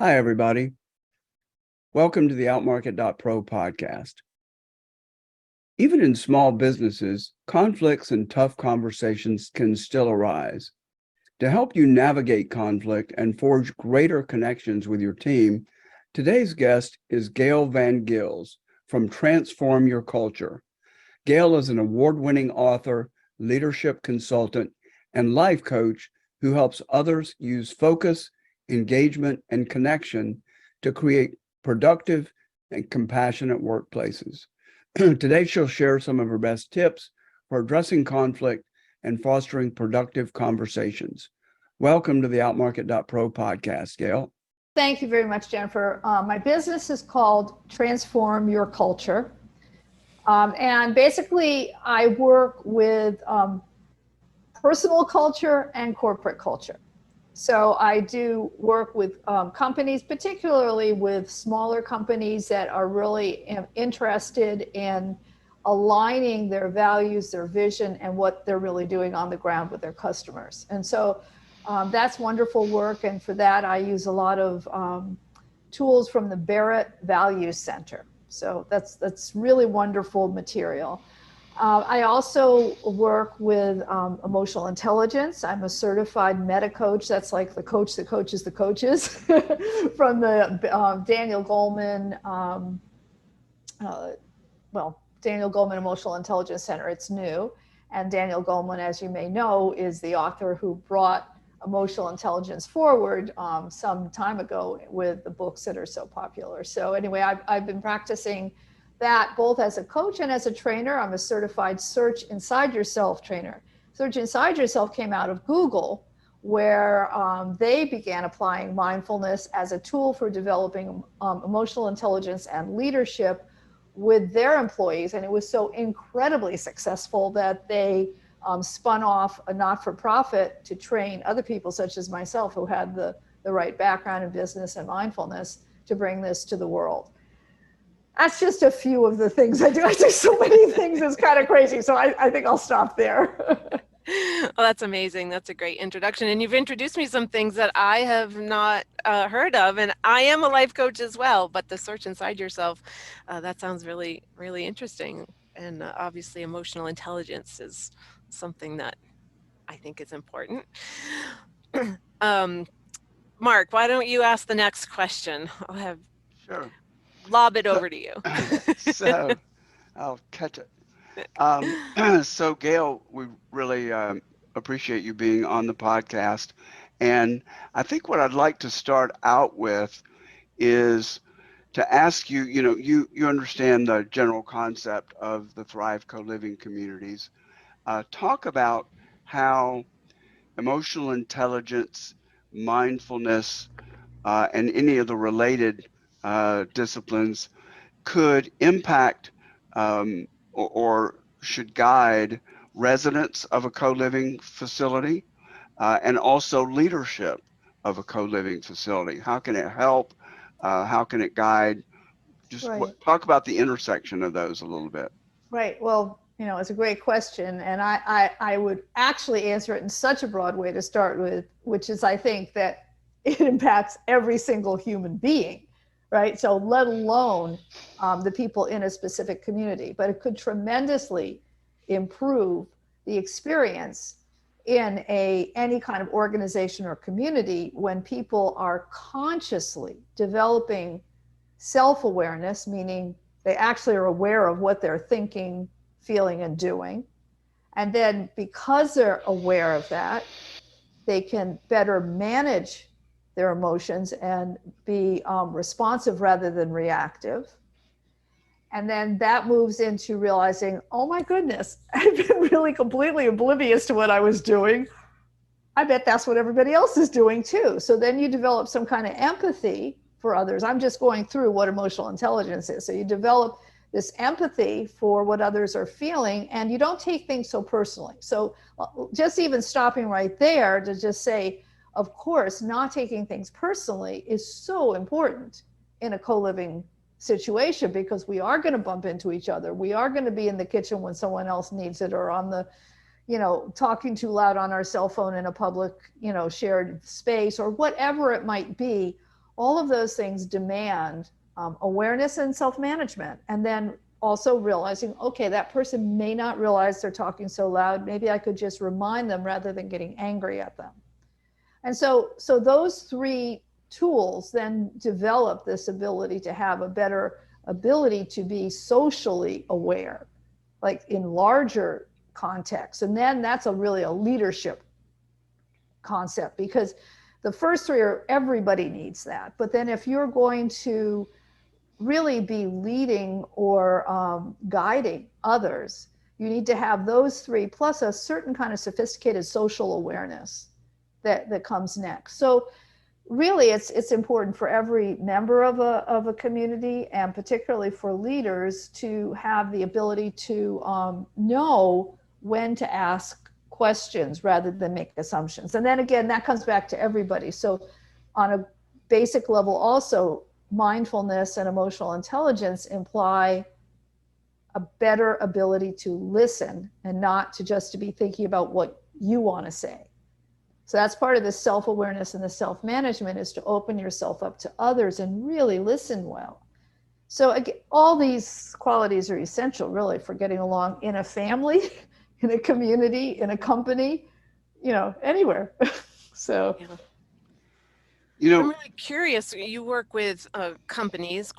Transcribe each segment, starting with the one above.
Hi, everybody. Welcome to the outmarket.pro podcast. Even in small businesses, conflicts and tough conversations can still arise. To help you navigate conflict and forge greater connections with your team, today's guest is Gayle Van Gils from Transform Your Culture. Gayle is an award-winning author, leadership consultant, and life coach who helps others use focus, engagement, and connection to create productive and compassionate workplaces. Today, she'll share some of her best tips for addressing conflict and fostering productive conversations. Welcome to the outmarket.pro podcast, Gayle. Thank you very much, Jennifer. My business is called Transform Your Culture. And basically, I work with personal culture and corporate culture. So I do work with companies, particularly with smaller companies that are really interested in aligning their values, their vision, and what they're really doing on the ground with their customers. And so that's wonderful work. And for that, I use a lot of tools from the Barrett Values Center. So that's really wonderful material. I also work with emotional intelligence. I'm a certified meta coach. That's like the coach that coaches the coaches from the Daniel Goleman, Daniel Goleman Emotional Intelligence Center. It's new. And Daniel Goleman, as you may know, is the author who brought emotional intelligence forward some time ago with the books that are so popular. So anyway, I've been practicing that both as a coach and as a trainer. I'm a certified Search Inside Yourself trainer. Search Inside Yourself came out of Google, where they began applying mindfulness as a tool for developing emotional intelligence and leadership with their employees. And it was so incredibly successful that they spun off a not-for-profit to train other people, such as myself, who had the right background in business and mindfulness, to bring this to the world. That's just a few of the things I do. I do so many things, it's kind of crazy. So I think I'll stop there. Well, that's amazing. That's a great introduction. And you've introduced me some things that I have not heard of. And I am a life coach as well, but the Search Inside Yourself, that sounds really, really interesting. And obviously emotional intelligence is something that I think is important. Mark, why don't you ask the next question? I'll have Sure. lob it So, over to you. so I'll catch it. So, Gayle, we really appreciate you being on the podcast. And I think what I'd like to start out with is to ask you, you understand the general concept of the Thrive co-living communities. Talk about how emotional intelligence, mindfulness, and any of the related disciplines could impact or should guide residents of a co-living facility and also leadership of a co-living facility. How can it help? How can it guide? Just Right. talk about the intersection of those a little bit. Right. Well, it's a great question. And I would actually answer it in such a broad way to start with, which is I think that it impacts every single human being, right? So let alone the people in a specific community, but it could tremendously improve the experience in any kind of organization or community when people are consciously developing self-awareness, meaning they actually are aware of what they're thinking, feeling, and doing. And then because they're aware of that, they can better manage their emotions and be responsive rather than reactive. And then that moves into realizing, oh my goodness, I've been really completely oblivious to what I was doing. I bet that's what everybody else is doing too. So then you develop some kind of empathy for others. I'm just going through what emotional intelligence is. So you develop this empathy for what others are feeling, and you don't take things so personally. So just even stopping right there to just say, of course, not taking things personally is so important in a co-living situation, because we are going to bump into each other. We are going to be in the kitchen when someone else needs it, or on the talking too loud on our cell phone in a public, shared space, or whatever it might be, all of those things demand awareness and self-management. And then also realizing, okay, that person may not realize they're talking so loud. Maybe I could just remind them rather than getting angry at them. And so those three tools then develop this ability to have a better ability to be socially aware, like in larger contexts. And then that's really a leadership concept, because the first three are, everybody needs that. But then if you're going to really be leading or guiding others, you need to have those three plus a certain kind of sophisticated social awareness that comes next. So really it's important for every member of a community, and particularly for leaders, to have the ability to know when to ask questions rather than make assumptions. And then again, that comes back to everybody. So on a basic level also, mindfulness and emotional intelligence imply a better ability to listen and not to just to be thinking about what you want to say. So that's part of the self-awareness and the self-management, is to open yourself up to others and really listen well. So again, all these qualities are essential really for getting along in a family, in a community, in a company, anywhere. So Yeah. You I'm know, really curious. You work with companies,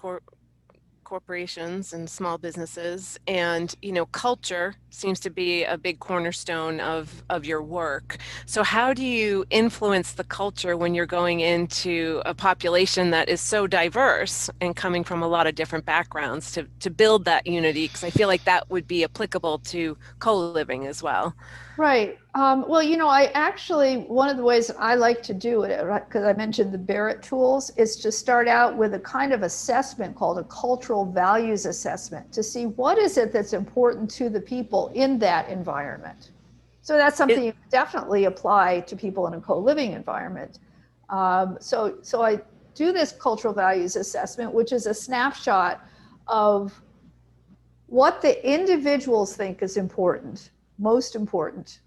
corporations and small businesses, and culture seems to be a big cornerstone of your work. So how do you influence the culture when you're going into a population that is so diverse and coming from a lot of different backgrounds, to build that unity? Because I feel like that would be applicable to co-living as well. right. Well, I actually, one of the ways that I like to do it, because I mentioned the Barrett tools, is to start out with a kind of assessment called a cultural values assessment, to see what is it that's important to the people in that environment. So that's something It, you definitely apply to people in a co-living environment. So I do this cultural values assessment, which is a snapshot of what the individuals think is important, most important,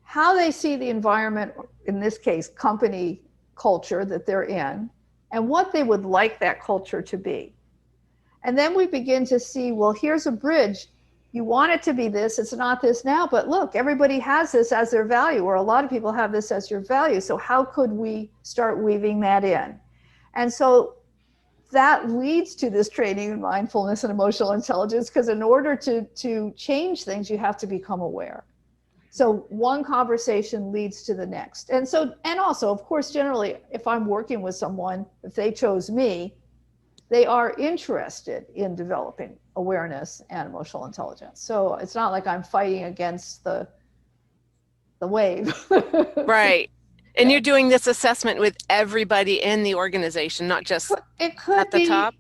how they see the environment, in this case, company culture that they're in, and what they would like that culture to be. And then we begin to see, well, here's a bridge. You want it to be this, it's not this now, but look, everybody has this as their value, or a lot of people have this as your value. So how could we start weaving that in? And so that leads to this training in mindfulness and emotional intelligence, because in order to change things, you have to become aware. So one conversation leads to the next. And also, of course, generally, if I'm working with someone, if they chose me, they are interested in developing awareness and emotional intelligence. So it's not like I'm fighting against the wave. right. And Yeah. you're doing this assessment with everybody in the organization, not just It at could the be. top?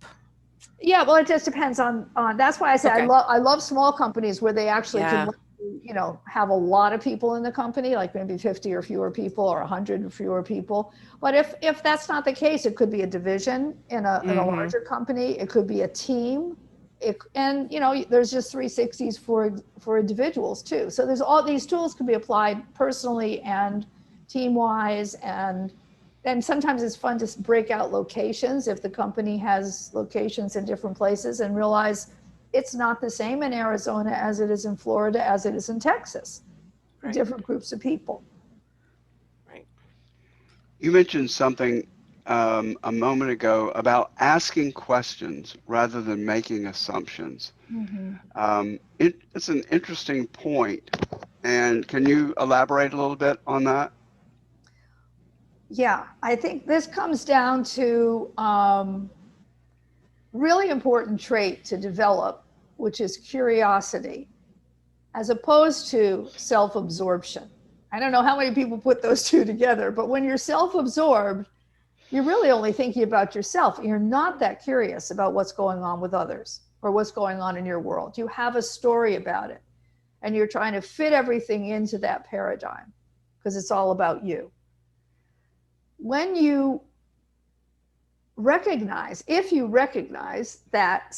Yeah, well, it just depends on. That's why I say Okay. I love small companies where they actually can, Yeah. have a lot of people in the company, like maybe 50 or fewer people, or 100 or fewer people. But if that's not the case, it could be a division in a Mm-hmm. larger company. It could be a team. And there's just 360s for individuals too. So there's all these tools can be applied personally and team wise, and sometimes it's fun to break out locations if the company has locations in different places, and realize it's not the same in Arizona as it is in Florida, as it is in Texas, for Right. different groups of people. Right. you mentioned something a moment ago about asking questions rather than making assumptions. Mm-hmm. It's an interesting point. And can you elaborate a little bit on that? Yeah, I think this comes down to really important trait to develop, which is curiosity, as opposed to self-absorption. I don't know how many people put those two together, but when you're self-absorbed, you're really only thinking about yourself. You're not that curious about what's going on with others or what's going on in your world. You have a story about it, and you're trying to fit everything into that paradigm because it's all about you. When you recognize, if you recognize that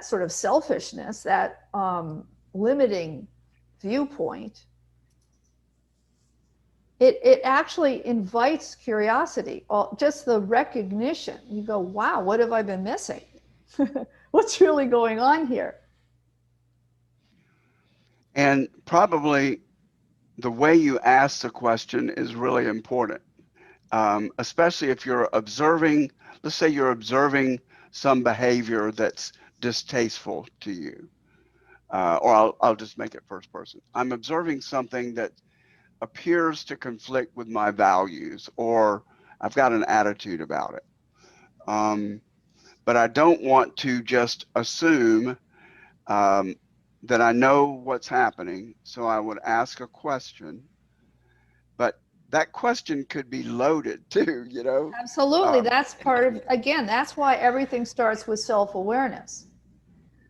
sort of selfishness, that limiting viewpoint, it actually invites curiosity, just the recognition. You go, wow, what have I been missing? What's really going on here? And probably the way you ask the question is really important, especially if you're observing, let's say you're observing some behavior that's distasteful to you. Or I'll just make it first person. I'm observing something that appears to conflict with my values, or I've got an attitude about it. Um, but I don't want to just assume um, that I know what's happening. So I would ask a question, but that question could be loaded too, you know? Absolutely. Um, That's part of, again, that's why everything starts with self awareness.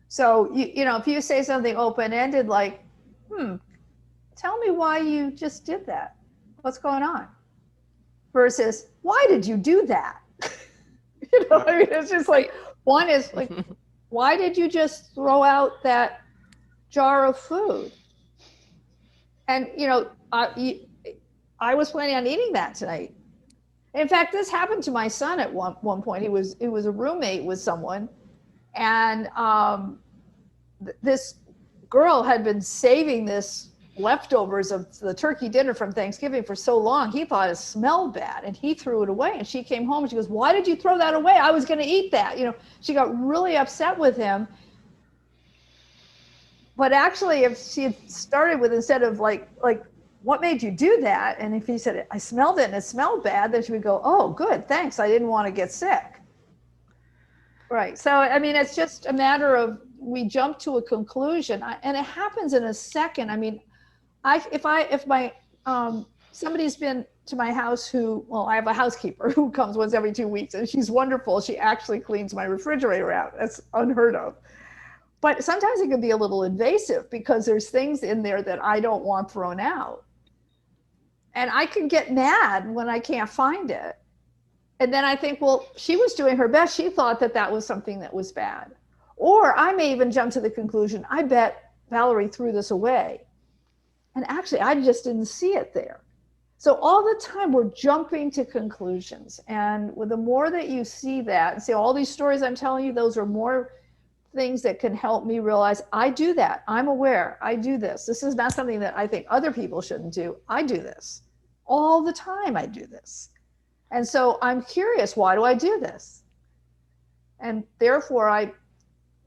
So, if you say something open ended like, hmm, tell me why you just did that. What's going on? Versus, why did you do that? I mean, it's just like, Right. one is like, why did you just throw out that jar of food? And, I was planning on eating that tonight. In fact, this happened to my son at one point. He was a roommate with someone, and this girl had been saving this leftovers of the turkey dinner from Thanksgiving for so long. He thought it smelled bad, and he threw it away. And she came home and she goes, "Why did you throw that away? I was going to eat that." She got really upset with him. But actually, if she had started with, instead of like what made you do that, and if he said, "I smelled it and it smelled bad," then she would go, "Oh, good, thanks. I didn't want to get sick." Right. So, I mean, it's just a matter of, we jump to a conclusion, and it happens in a second. I mean, if my somebody's been to my house, well, I have a housekeeper who comes once every 2 weeks, and she's wonderful. She actually cleans my refrigerator out. That's unheard of. But sometimes it can be a little invasive because there's things in there that I don't want thrown out. And I can get mad when I can't find it. And then I think, well, she was doing her best. She thought that that was something that was bad. Or I may even jump to the conclusion, I bet Valerie threw this away. And actually, I just didn't see it there. So all the time we're jumping to conclusions. And with the more that you see that and see all these stories I'm telling you, those are more things that can help me realize I do that. I'm aware. I do this. This is not something that I think other people shouldn't do. I do this all the time. I do this. And so I'm curious, why do I do this? And therefore, I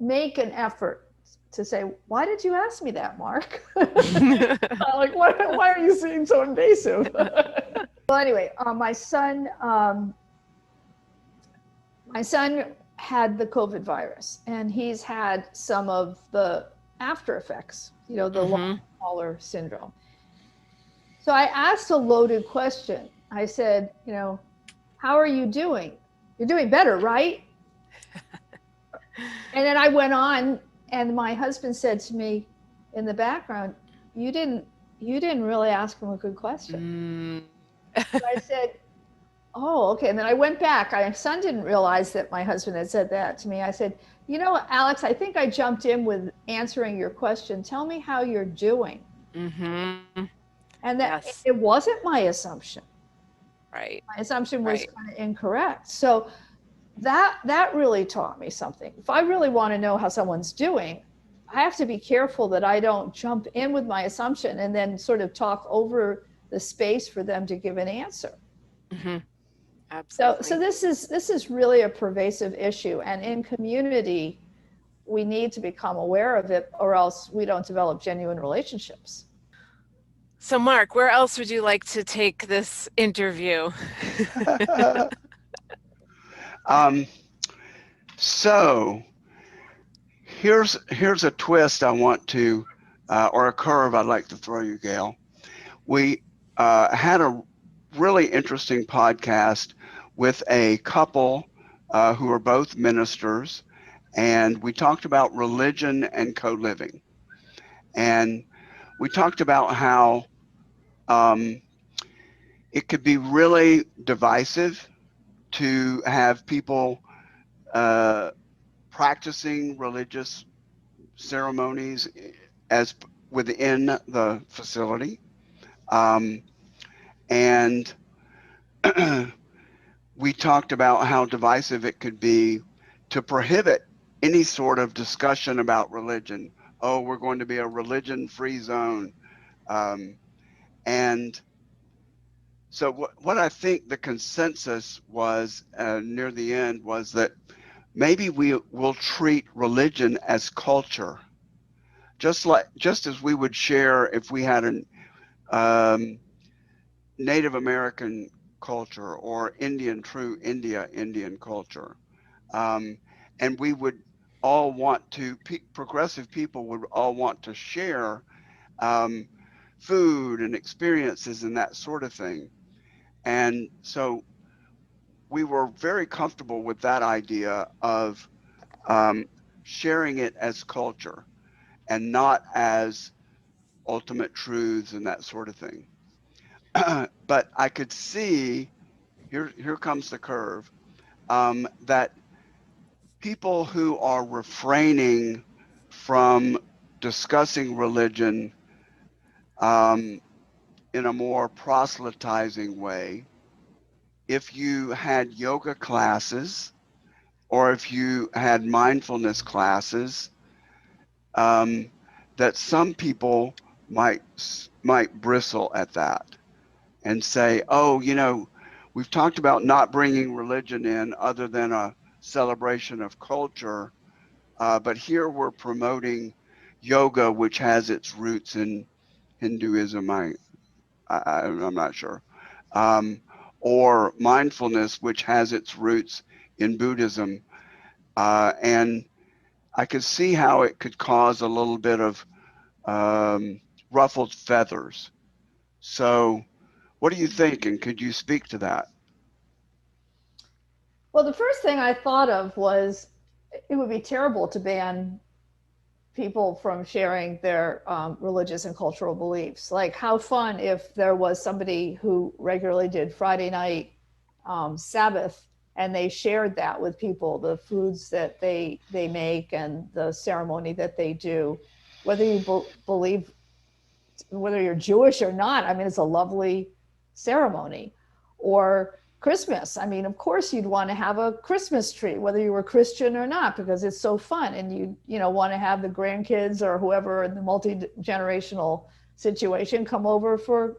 make an effort to say, why did you ask me that, Mark? Like, why are you being so invasive? Well, anyway, my son had the COVID virus, and he's had some of the after effects, the long Hmm. hauler syndrome. So I asked a loaded question. I said, how are you doing? You're doing better, right? And then I went on, and my husband said to me in the background, "You didn't really ask him a good question." Mm. So I said, "Oh, okay." And then I went back. My son didn't realize that my husband had said that to me. I said, Alex, I think I jumped in with answering your question. Tell me how you're doing." Hmm. And that Yes. it wasn't my assumption. Right. My assumption was Right. kind of incorrect. So that really taught me something. If I really want to know how someone's doing, I have to be careful that I don't jump in with my assumption and then sort of talk over the space for them to give an answer. Hmm. So Absolutely. this is really a pervasive issue, and in community, we need to become aware of it, or else we don't develop genuine relationships. So, Mark, where else would you like to take this interview? um, so here's a twist I want to, or a curve I'd like to throw you, Gail. We had a really interesting podcast with a couple who are both ministers, and we talked about religion and co-living, and we talked about how um, it could be really divisive to have people uh, practicing religious ceremonies as within the facility. Um, And we talked about how divisive it could be to prohibit any sort of discussion about religion. Oh, we're going to be a religion free zone. Um, and so, what I think the consensus was near the end was that maybe we will treat religion as culture, just as we would share if we had an um, Native American culture or true Indian culture. Um, and we would all want to, progressive people would all want to share um, food and experiences and that sort of thing. And so we were very comfortable with that idea of um, sharing it as culture and not as ultimate truths and that sort of thing. But I could see here comes the curve, that people who are refraining from discussing religion um, in a more proselytizing way, if you had yoga classes or if you had mindfulness classes, um, that some people might bristle at that and say, "Oh, we've talked about not bringing religion in other than a celebration of culture, but here we're promoting yoga, which has its roots in Hinduism. I'm not sure, um, or mindfulness, which has its roots in Buddhism, and I could see how it could cause a little bit of ruffled feathers. So, what do you think? And could you speak to that? Well, the first thing I thought of was it would be terrible to ban people from sharing their religious and cultural beliefs. Like, how fun if there was somebody who regularly did Friday night Sabbath, and they shared that with people, the foods that they make and the ceremony that they do, whether you believe, whether you're Jewish or not. I mean, it's a lovely ceremony. Or Christmas. I mean, of course, you'd want to have a Christmas tree, whether you were Christian or not, because it's so fun, and you want to have the grandkids or whoever in the multi generational situation come over for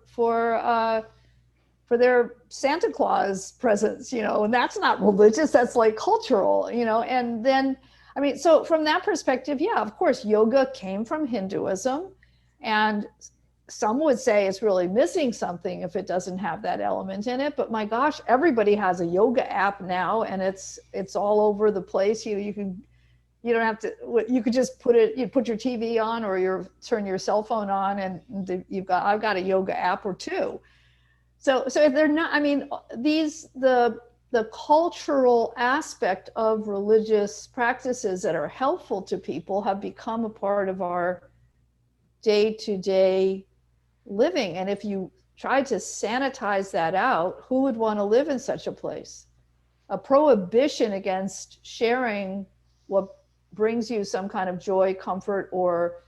their Santa Claus presents, and that's not religious, that's like cultural, and then, I mean, so from that perspective, yeah, of course, yoga came from Hinduism, and some would say it's really missing something if it doesn't have that element in it. But my gosh, everybody has a yoga app now, and it's all over the place. You don't have to, you could just put your TV on, or turn your cell phone on, and I've got a yoga app or two. So if they're not, I mean, the cultural aspect of religious practices that are helpful to people have become a part of our day-to-day living. And if you try to sanitize that out, who would want to live in such a place? A prohibition against sharing what brings you some kind of joy, comfort, or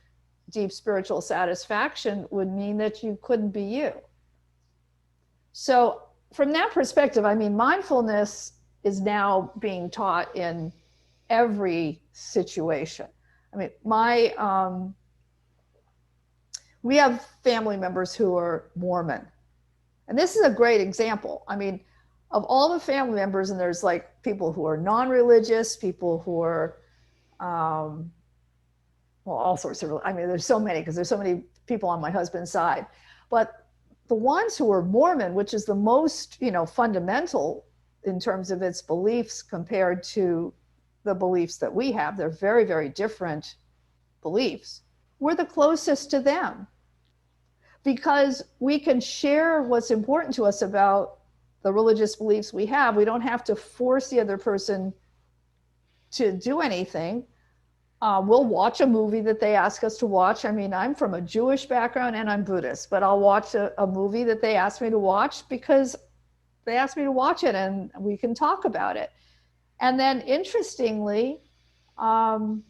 deep spiritual satisfaction would mean that you couldn't be you. So, from that perspective, I mean, mindfulness is now being taught in every situation. I mean, we have family members who are Mormon, and this is a great example. I mean, of all the family members, and there's like people who are non-religious, people who are, well, all sorts of, I mean, there's so many, because there's so many people on my husband's side. But the ones who are Mormon, which is the most, fundamental in terms of its beliefs compared to the beliefs that we have, they're very, very different beliefs. We're the closest to them because we can share what's important to us about the religious beliefs we have. We don't have to force the other person to do anything. We'll watch a movie that they ask us to watch. I mean, I'm from a Jewish background and I'm Buddhist, but I'll watch a movie that they ask me to watch because they asked me to watch it, and we can talk about it. And then, interestingly, um,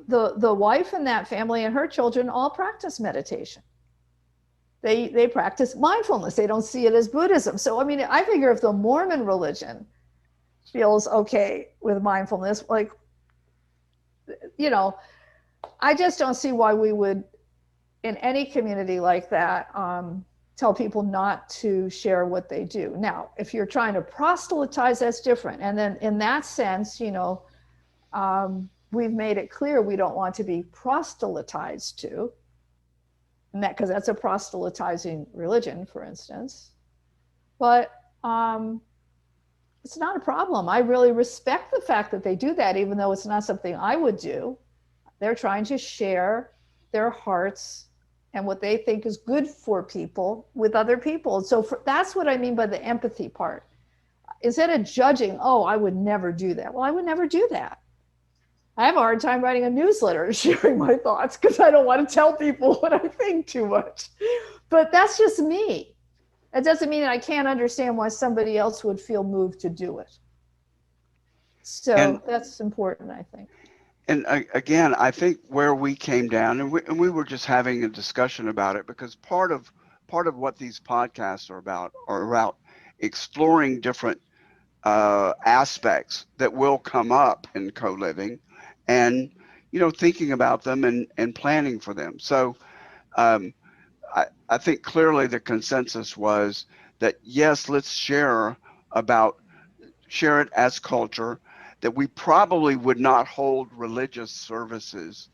the wife in that family and her children all practice meditation. they practice mindfulness. They don't see it as Buddhism. So I mean, I figure if the Mormon religion feels okay with mindfulness, like, you know, I just don't see why we would, in any community like that, tell people not to share what they do. Now, if you're trying to proselytize, that's different. And then in that sense, we've made it clear we don't want to be proselytized to, and that because that's a proselytizing religion, for instance. But it's not a problem. I really respect the fact that they do that, even though it's not something I would do. They're trying to share their hearts and what they think is good for people with other people. So that's what I mean by the empathy part. Instead of judging, oh, I would never do that. Well, I would never do that. I have a hard time writing a newsletter and sharing my thoughts because I don't want to tell people what I think too much. But that's just me. That doesn't mean that I can't understand why somebody else would feel moved to do it. And So that's important, I think. again, I think where we came down, and we were just having a discussion about it, because part of what these podcasts are about exploring different aspects that will come up in co-living, and thinking about them and planning for them. So um, I think clearly the consensus was that yes, let's share it as culture, that we probably would not hold religious services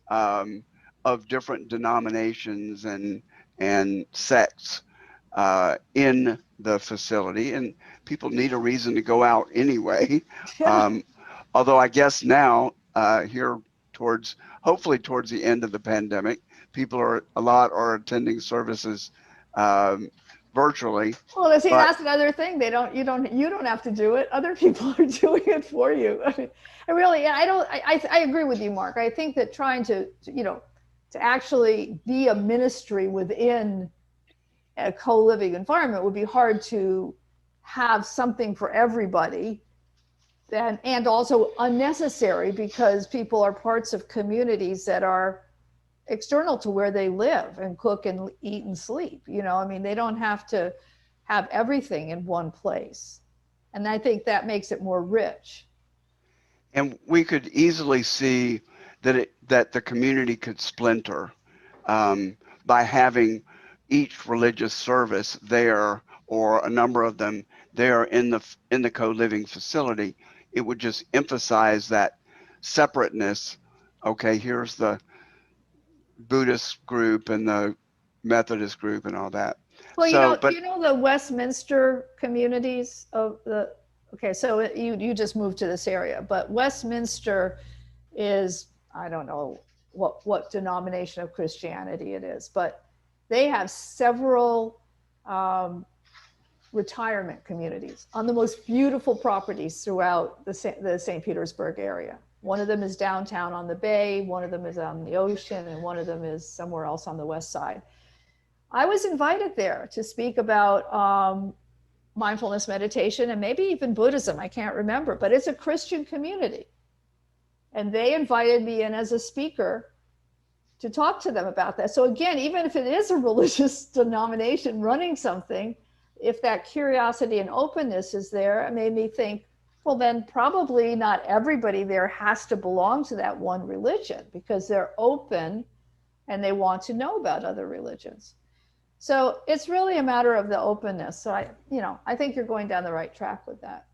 um, of different denominations and sects in the facility, and people need a reason to go out anyway. Yeah. Um, Although I guess now, here towards hopefully towards the end of the pandemic, people are attending services um, virtually, Well, see, but that's another thing. You don't have to do it. Other people are doing it for you. I mean, I really, I don't, I agree with you, Mark. I think that trying to actually be a ministry within a co-living environment would be hard to have something for everybody, and also unnecessary because people are parts of communities that are external to where they live and cook and eat and sleep. I mean, they don't have to have everything in one place. And I think that makes it more rich. and we could easily see that the community could splinter um, by having each religious service there, or a number of them there in the co-living facility. It would just emphasize that separateness. Okay, here's the Buddhist group and the Methodist group and all that. Well, So, do but you know the Westminster communities of the, okay, so you just moved to this area, but Westminster is, I don't know what denomination of Christianity it is, but they have several um, retirement communities on the most beautiful properties throughout the St. Petersburg area. One of them is downtown on the bay, one of them is on the ocean, and one of them is somewhere else on the west side. I was invited there to speak about mindfulness meditation and maybe even Buddhism. I can't remember, but it's a Christian community. And they invited me in as a speaker to talk to them about that. So, again, even if it is a religious denomination running something, if that curiosity and openness is there, it made me think, well, then probably not everybody there has to belong to that one religion because they're open and they want to know about other religions. So it's really a matter of the openness. So I think you're going down the right track with that.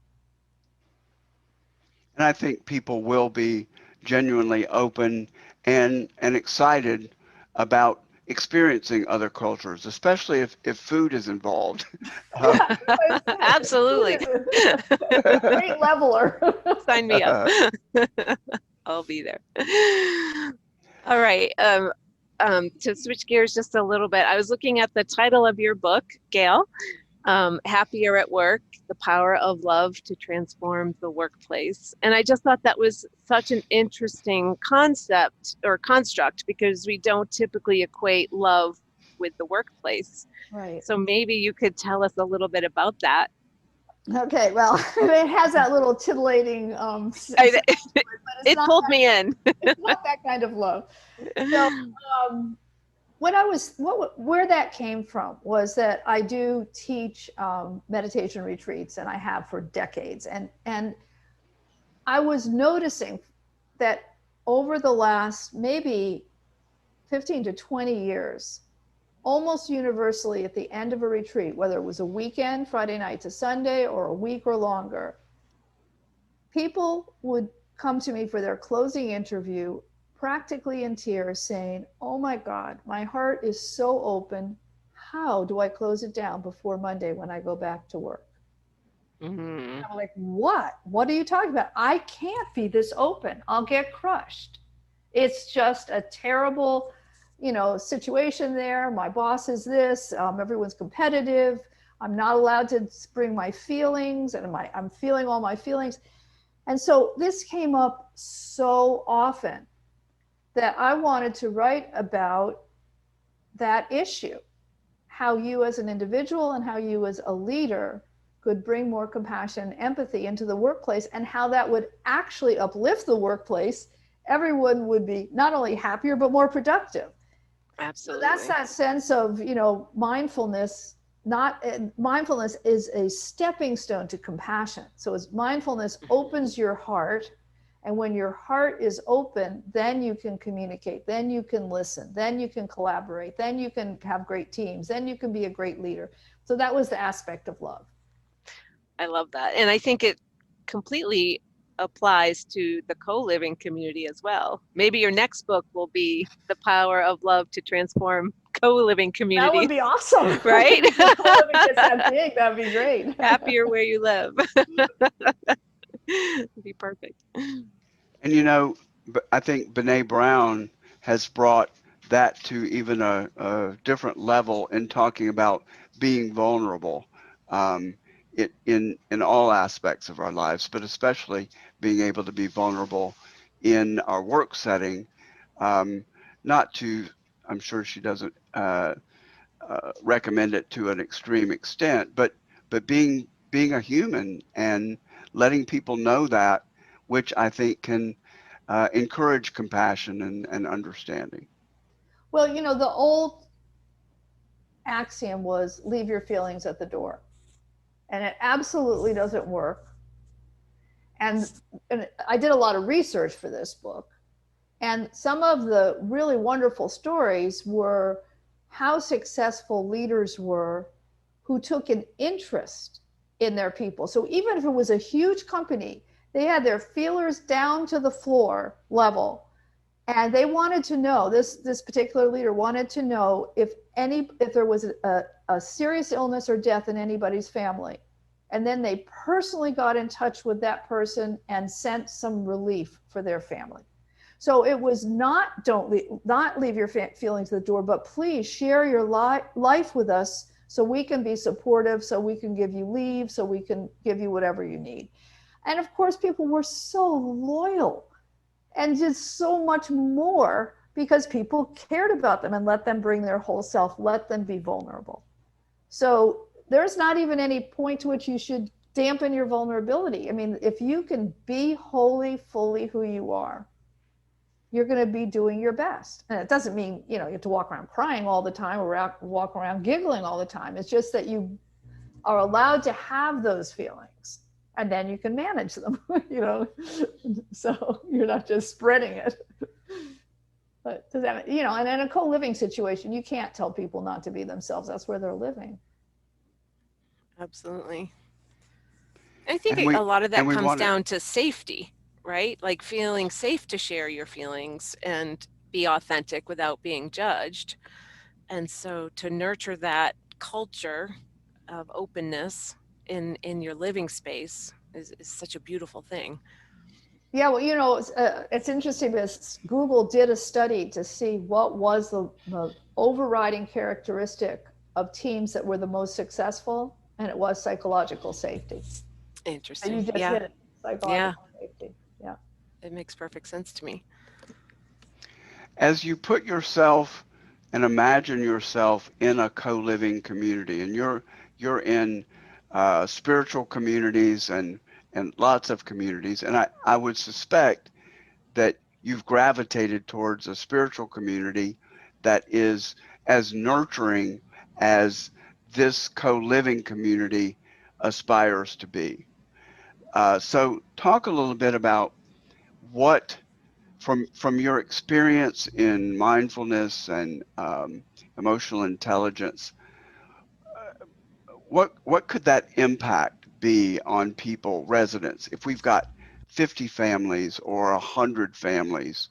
and I think people will be genuinely open and excited about experiencing other cultures, especially if food is involved. Uh, Yeah, food Absolutely. is a great leveler. Sign me up. I'll be there. All right. To switch gears just a little bit, I was looking at the title of your book, Gayle, Happier at Work, The Power of Love to Transform the Workplace. And I just thought that was such an interesting concept or construct because we don't typically equate love with the workplace. Right. So maybe you could tell us a little bit about that. Okay. Well, it has that little titillating I, but it pulled me in. it's not that kind of love. So, um, where that came from was that I do teach meditation retreats, and I have for decades, and I was noticing that over the last maybe 15 to 20 years, almost universally at the end of a retreat, whether it was a weekend, Friday night to Sunday, or a week or longer, people would come to me for their closing interview, practically in tears, saying, "Oh my God, my heart is so open. How do I close it down before Monday when I go back to work?" Mm-hmm. I'm like, "What? What are you talking about? I can't be this open. I'll get crushed. It's just a terrible, situation there. My boss is this. Everyone's competitive. I'm not allowed to bring my feelings, and I'm feeling all my feelings." And so this came up so often that I wanted to write about that issue, how you as an individual and how you as a leader could bring more compassion and empathy into the workplace, and how that would actually uplift the workplace. Everyone would be not only happier, but more productive. So that's Absolutely. that sense of, mindfulness. Not Mindfulness is a stepping stone to compassion. So as mindfulness opens your heart, and when your heart is open, then you can communicate, then you can listen, then you can collaborate, then you can have great teams, then you can be a great leader. So that was the aspect of love. I love that. And I think it completely applies to the co-living community as well. Maybe your next book will be The Power of Love to Transform Co-living That would Communities, be awesome. right? If the co-living gets that big, that'd be great. Happier where you live. It'd be perfect. And I think Brene Brown has brought that to even a different level in talking about being vulnerable, in all aspects of our lives, but especially being able to be vulnerable in our work setting. Um, not to, I'm sure she doesn't recommend it to an extreme extent, but being a human and letting people know that, which I think can encourage compassion and understanding. Well, the old axiom was leave your feelings at the door. And it absolutely doesn't work. And I did a lot of research for this book. And some of the really wonderful stories were how successful leaders were who took an interest in their people. So even if it was a huge company, they had their feelers down to the floor level, and they wanted to know, this particular leader wanted to know if there was a serious illness or death in anybody's family, and then they personally got in touch with that person and sent some relief for their family. So it was not leave your feelings at the door, but please share your life with us so we can be supportive, so we can give you leave, so we can give you whatever you need. And of course, people were so loyal and did so much more because people cared about them and let them bring their whole self, let them be vulnerable. So there's not even any point to which you should dampen your vulnerability. I mean, if you can be wholly, fully who you are, you're going to be doing your best. And it doesn't mean, you have to walk around crying all the time or walk around giggling all the time. It's just that you are allowed to have those feelings, and then you can manage them, so you're not just spreading it. But does that, and in a co-living situation, you can't tell people not to be themselves. That's where they're living. Absolutely. I think And a we lot of and that we comes want it. down to safety, right? Like feeling safe to share your feelings and be authentic without being judged. And so to nurture that culture of openness in your living space is such a beautiful thing. Yeah, well, it's interesting because Google did a study to see what was the overriding characteristic of teams that were the most successful, and it was psychological safety. And you Interesting. just Yeah. hit it, Yeah. psychological safety. Yeah. It makes perfect sense to me. As you put yourself and imagine yourself in a co-living community, and you're in spiritual communities and lots of communities, and I would suspect that you've gravitated towards a spiritual community that is as nurturing as this co-living community aspires to be. So talk a little bit about what, from your experience in mindfulness and emotional intelligence, what could that impact be on people, residents, if we've got 50 families or 100 families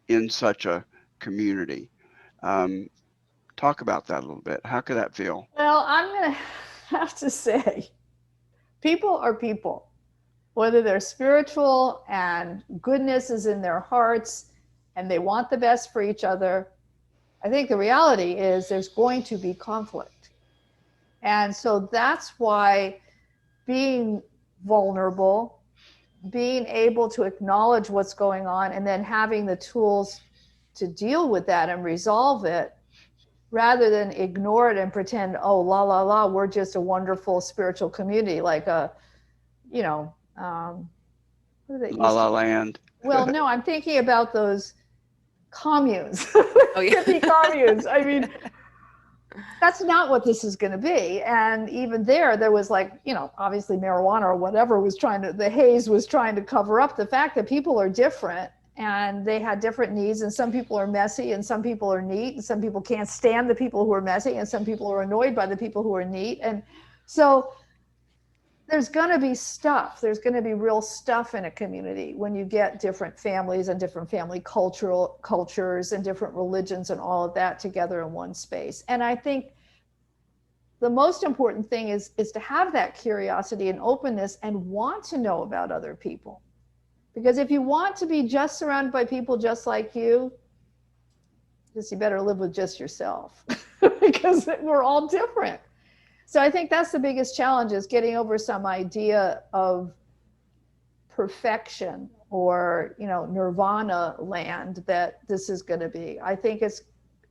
in such a community? Um, Talk about that a little bit. How could that feel? Well, I'm going to have to say people are people, whether they're spiritual and goodness is in their hearts and they want the best for each other. I think the reality is there's going to be conflict. And so that's why being vulnerable, being able to acknowledge what's going on, and then having the tools to deal with that and resolve it rather than ignore it and pretend, oh, la, la, la, we're just a wonderful spiritual community, like a, you know, what did it La used La to? Land. Well, no, I'm thinking about those communes, Oh yeah. hippie communes. I mean, that's not what this is going to be. And even there was like, obviously marijuana or whatever was the haze was trying to cover up the fact that people are different and they had different needs. And some people are messy and some people are neat. And some people can't stand the people who are messy. And some people are annoyed by the people who are neat. And so there's going to be stuff. There's going to be real stuff in a community when you get different families and different family cultures and different religions and all of that together in one space. And I think the most important thing is to have that curiosity and openness and want to know about other people. Because if you want to be just surrounded by people just like you better live with just yourself because we're all different. So I think that's the biggest challenge is getting over some idea of perfection or, nirvana land that this is going to be. I think it's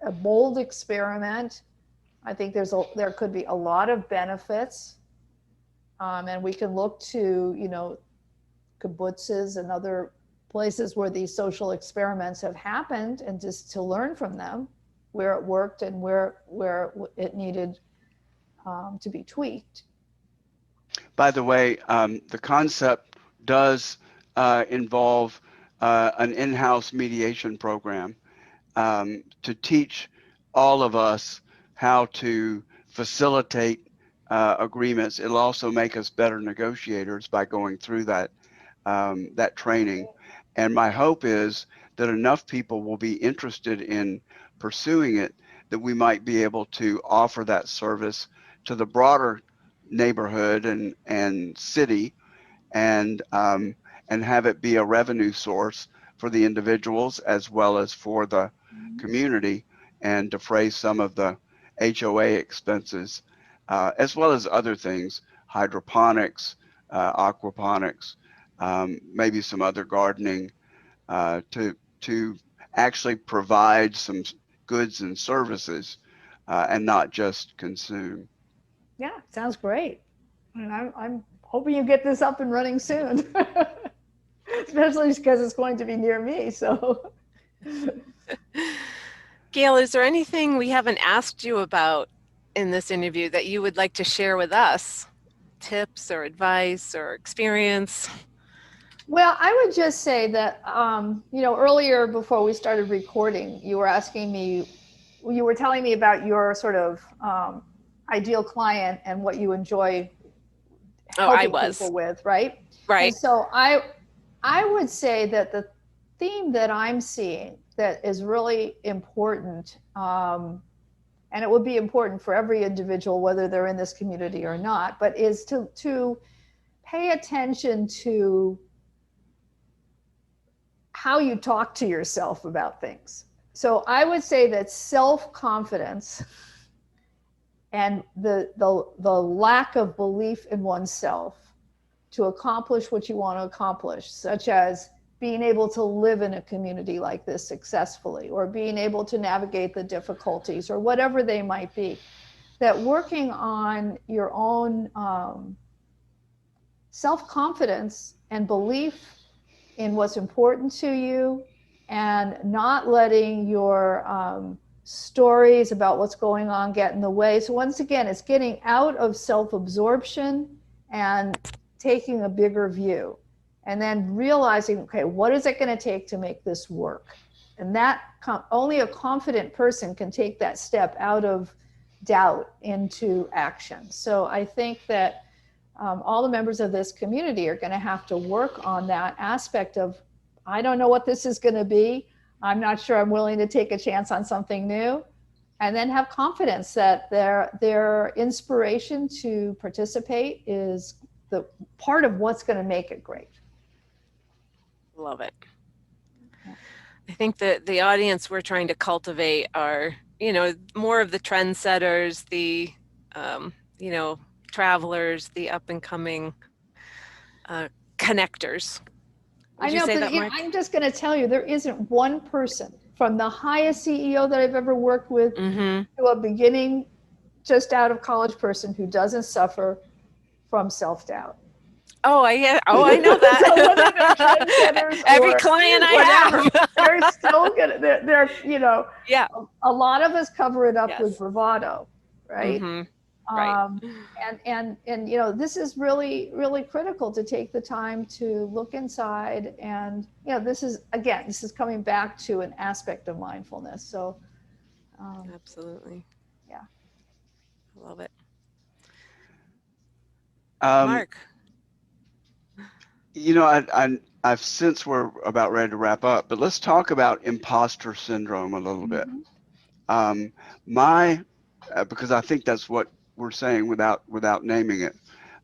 a bold experiment. I think there could be a lot of benefits. And we can look to, kibbutzes and other places where these social experiments have happened and just to learn from them where it worked and where it needed to be tweaked. By the way, the concept does involve an in-house mediation program to teach all of us how to facilitate agreements. It'll also make us better negotiators by going through that training. And my hope is that enough people will be interested in pursuing it that we might be able to offer that service to the broader neighborhood and city, and have it be a revenue source for the individuals as well as for the community, and defray some of the HOA expenses, as well as other things, hydroponics, aquaponics, maybe some other gardening, to actually provide some goods and services, and not just consume. Yeah, sounds great. And I'm hoping you get this up and running soon, especially because it's going to be near me. So, Gayle, is there anything we haven't asked you about in this interview that you would like to share with us? Tips or advice or experience? well, I would just say that, earlier before we started recording, you were telling me about your sort of ideal client and what you enjoy Oh, I helping was. people with, right? And Right. so I would say that the theme that I'm seeing that is really important, and it would be important for every individual, whether they're in this community or not, but is to pay attention to how you talk to yourself about things. So I would say that self-confidence and the lack of belief in oneself to accomplish what you want to accomplish, such as being able to live in a community like this successfully, or being able to navigate the difficulties, or whatever they might be, that working on your own self confidence and belief in what's important to you and not letting your stories about what's going on get in the way. So once again, it's getting out of self-absorption and taking a bigger view, and then realizing, okay, what is it going to take to make this work? And that only a confident person can take that step out of doubt into action. So I think that all the members of this community are going to have to work on that aspect of, I don't know what this is going to be. I'm not sure I'm willing to take a chance on something new. And then have confidence that their inspiration to participate is the part of what's going to make it great. Love it. Yeah. I think that the audience we're trying to cultivate are, more of the trendsetters, the, you know, travelers, the up and coming connectors. Would I you know, say but that, Mark? I'm just going to tell you, there isn't one person from the highest CEO that I've ever worked with Mm-hmm. to a beginning, just out of college person who doesn't suffer from self-doubt. Oh, I know So whether they're that. trendsetters Every or client whatever, I have. they're still gonna, Yeah. a lot of us cover it up with Yes. bravado, right? Mm-hmm. Right. Um, and this is really, really critical to take the time to look inside. And, this is coming back to an aspect of mindfulness. So, Absolutely. yeah. I love it. Um, Mark. I've since we're about ready to wrap up, but let's talk about imposter syndrome a little bit. Mm-hmm. Um, my, because I think that's what we're saying without naming it.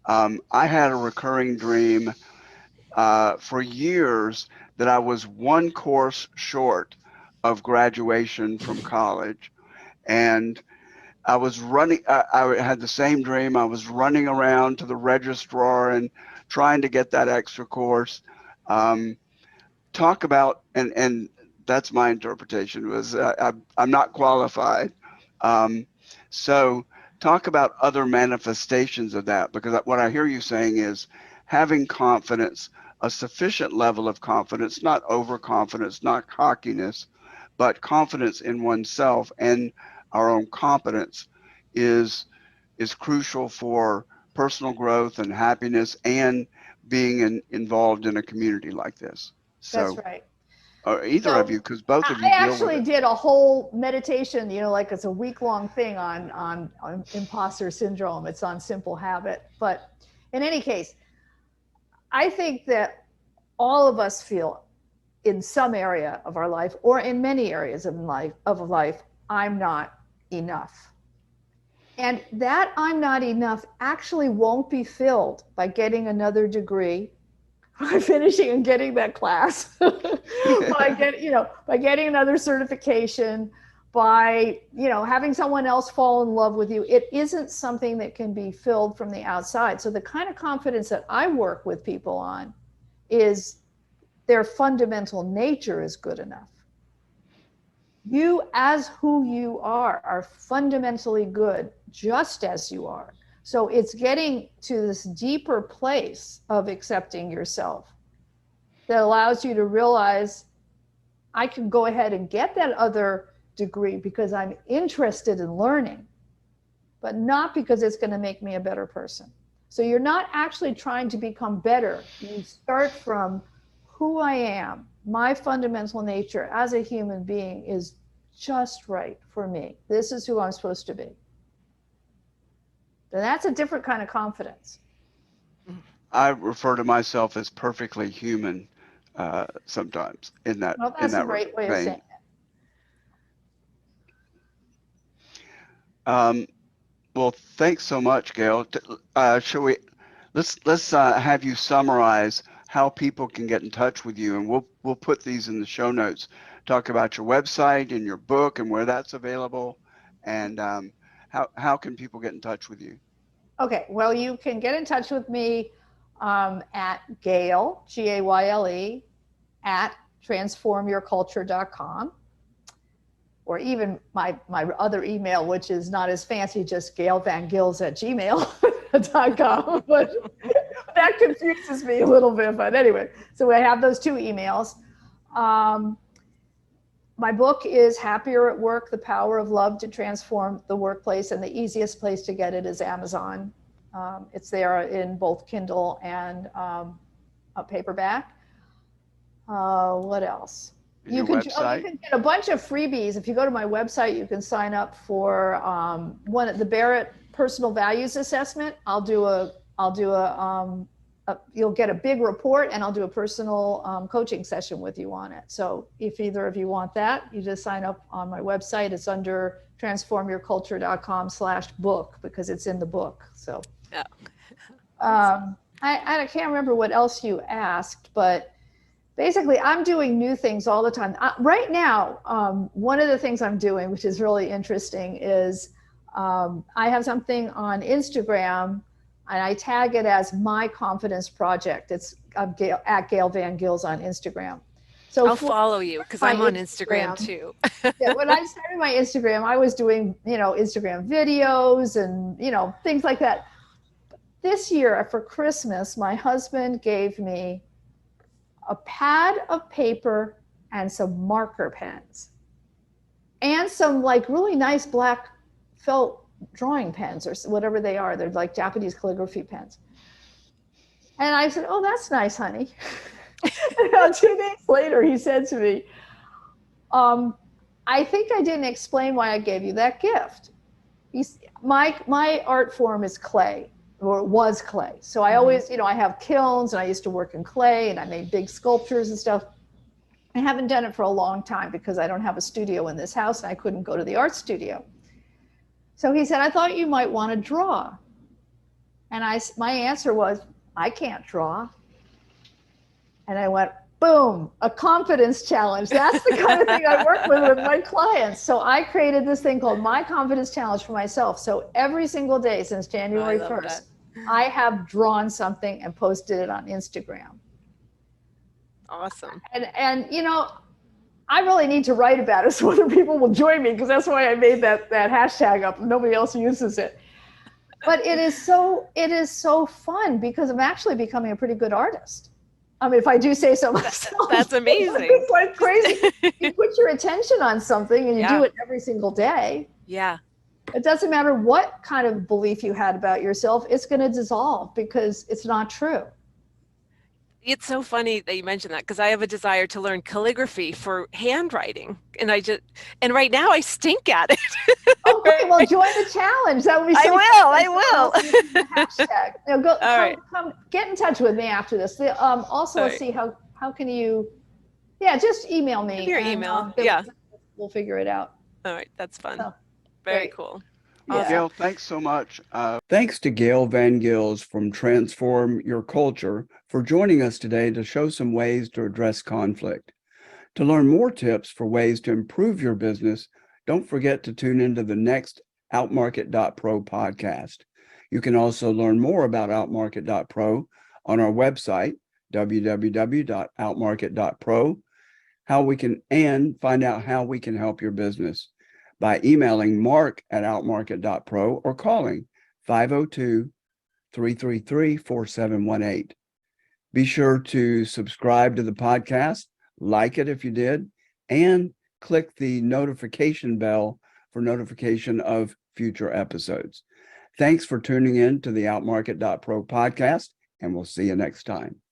I had a recurring dream for years that I was one course short of graduation from college, and I was running. I had the same dream. I was running around to the registrar and trying to get that extra course. Um, Talk about, and that's my interpretation, was I'm not qualified. Um, so talk about other manifestations of that, because what I hear you saying is having confidence, a sufficient level of confidence, not overconfidence, not cockiness, but confidence in oneself and our own competence is is crucial for personal growth and happiness and being involved in a community like this. That's So, right. or either of So you, because both of I you deal with actually it. did a whole meditation, like it's a week-long thing on imposter syndrome. It's on Simple Habit. But in any case, I think that all of us feel in some area of our life or in many areas of life, I'm not enough. And that I'm not enough actually won't be filled by getting another degree, by finishing and getting that class, by getting another certification, by having someone else fall in love with you. It isn't something that can be filled from the outside. So the kind of confidence that I work with people on is their fundamental nature is good enough. You, as who you are fundamentally good just as you are. So it's getting to this deeper place of accepting yourself that allows you to realize, I can go ahead and get that other degree because I'm interested in learning, but not because it's going to make me a better person. So you're not actually trying to become better. You start from who I am. My fundamental nature as a human being is just right for me. This is who I'm supposed to be. Then that's a different kind of confidence. I refer to myself as perfectly human sometimes in that Well, in that's a that great way of saying vein. it. Um, well, thanks so much, Gail. Shall we? Let's have you summarize how people can get in touch with you, and we'll put these in the show notes. Talk about your website and your book and where that's available, and how can people get in touch with you? Okay, well, you can get in touch with me at Gayle, Gayle, at transformyourculture.com, or even my other email, which is not as fancy, just Gayle Van Gils at gmail.com. But that confuses me a little bit. But anyway, so I have those two emails. Um, My book is Happier at Work, The Power of Love to Transform the Workplace. And the easiest place to get it is Amazon. It's there in both Kindle and a paperback. What else? And your You website? can get a bunch of freebies. If you go to my website, you can sign up for the Barrett Personal Values Assessment. You'll get a big report, and I'll do a personal coaching session with you on it. So if either of you want that, you just sign up on my website. It's under transformyourculture.com/book, because it's in the book. So Yeah. I can't remember what else you asked, but basically I'm doing new things all the time. Right now, one of the things I'm doing, which is really interesting, is I have something on Instagram, and I tag it as My Confidence Project. It's at Gayle Van Gils on Instagram. So I'll follow you because I'm on Instagram too. Yeah, when I started my Instagram, I was doing, Instagram videos and, things like that. This year for Christmas, my husband gave me a pad of paper and some marker pens and some like really nice black felt drawing pens or whatever they are. They're like Japanese calligraphy pens. And I said, "Oh, that's nice, honey." And 2 days later, he said to me, "I think I didn't explain why I gave you that gift." My art form is clay, or was clay. So I always, I have kilns, and I used to work in clay, and I made big sculptures and stuff. I haven't done it for a long time because I don't have a studio in this house, and I couldn't go to the art studio. So he said, "I thought you might want to draw." And my answer was, "I can't draw." And I went, boom, a confidence challenge. That's the kind of thing I work with my clients. So I created this thing called My Confidence Challenge for myself. So every single day since January 1st, I have drawn something and posted it on Instagram. Awesome. And I really need to write about it so other people will join me, because that's why I made that hashtag up. Nobody else uses it. But it is so fun because I'm actually becoming a pretty good artist. I mean, if I do say so myself. That's amazing. It's like crazy. You put your attention on something and you do it every single day. Yeah. It doesn't matter what kind of belief you had about yourself, it's going to dissolve because it's not true. It's so funny that you mentioned that, because I have a desire to learn calligraphy for handwriting, and right now I stink at it. Oh, great! Well, join the challenge. That would be so. I will. Hashtag. Come get in touch with me after this. Also, let's see how can you? Yeah, just email me. Your email. We'll figure it out. All right, that's fun. Very cool. Well, Gayle, thanks so much. Thanks to Gayle Van Gils from Transform Your Culture for joining us today to show some ways to address conflict. To learn more tips for ways to improve your business, don't forget to tune into the next outmarket.pro podcast. You can also learn more about outmarket.pro on our website, www.outmarket.pro, and find out how we can help your business by emailing mark@outmarket.pro or calling 502-333-4718. Be sure to subscribe to the podcast, like it if you did, and click the notification bell for notification of future episodes. Thanks for tuning in to the outmarket.pro podcast, and we'll see you next time.